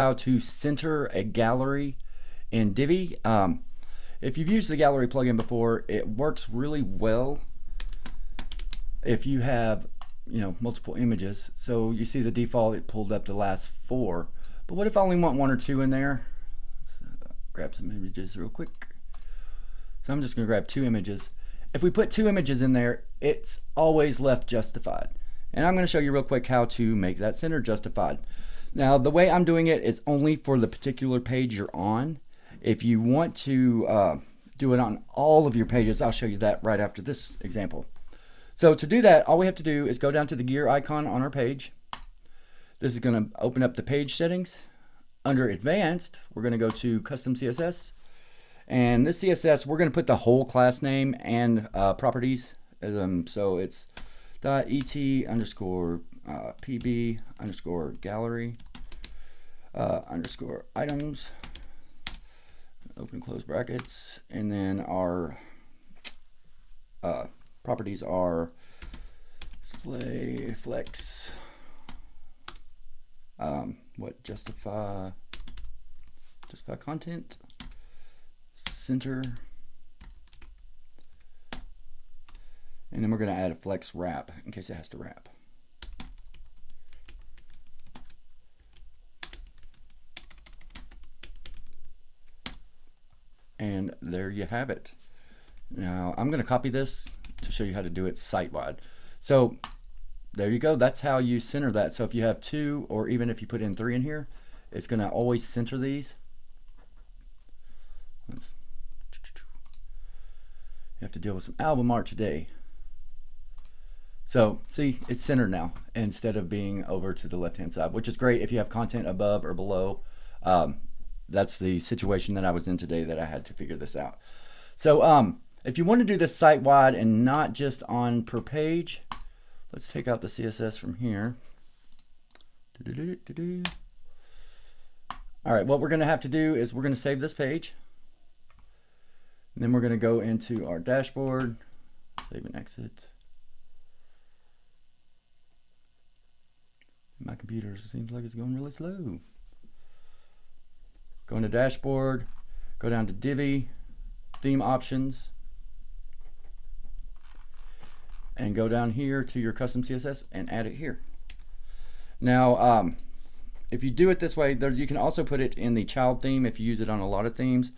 How to center a gallery in Divi. If you've used the gallery plugin before, it works really well if you have multiple images. So you see the default, it pulled up the last 4. But what if I only want 1 or 2 in there? Let's grab some images real quick. So I'm just going to grab 2 images. If we put 2 images in there, it's always left justified. And I'm going to show you real quick how to make that center justified. Now the way I'm doing it is only for the particular page you're on. If you want to do it on all of your pages, I'll show you that right after this example. So to do that, all we have to do is go down to the gear icon on our page. This is going to open up the page settings. Under advanced, we're going to go to custom CSS. And this CSS, we're going to put the whole class name and properties. So it's .et underscore pb underscore gallery underscore items, open and close brackets, and then our properties are display flex, justify content, center, and then we're going to add a flex wrap in case it has to wrap. And there you have it. Now I'm going to copy this to show you how to do it site-wide. So there you go. That's how you center that. So if you have 2, or even if you put in 3 in here, it's going to always center these. You have to deal with some album art today. So see, it's centered now instead of being over to the left-hand side, which is great if you have content above or below. That's the situation that I was in today that I had to figure this out. So if you want to do this site-wide and not just on per page, let's take out the CSS from here. All right, what we're going to have to do is we're going to save this page. And then we're going to go into our dashboard, save and exit. My computer seems like it's going really slow. Go into dashboard, go down to Divi, theme options, and go down here to your custom CSS and add it here. Now, if you do it this way, you can also put it in the child theme if you use it on a lot of themes.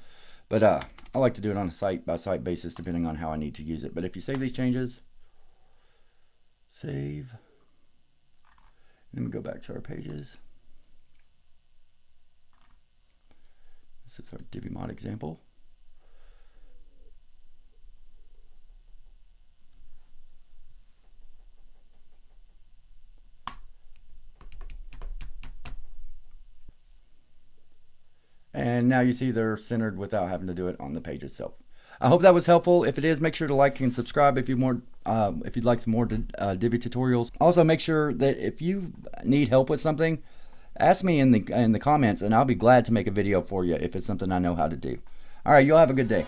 But I like to do it on a site-by-site basis depending on how I need to use it. But if you save these changes, save, then we go back to our pages. This is our Divi mod example. And now you see they're centered without having to do it on the page itself. I hope that was helpful. If it is, make sure to like and subscribe if you'd like some more Divi tutorials. Also, make sure that if you need help with something, ask me in the comments, and I'll be glad to make a video for you if it's something I know how to do. All right, you'll have a good day.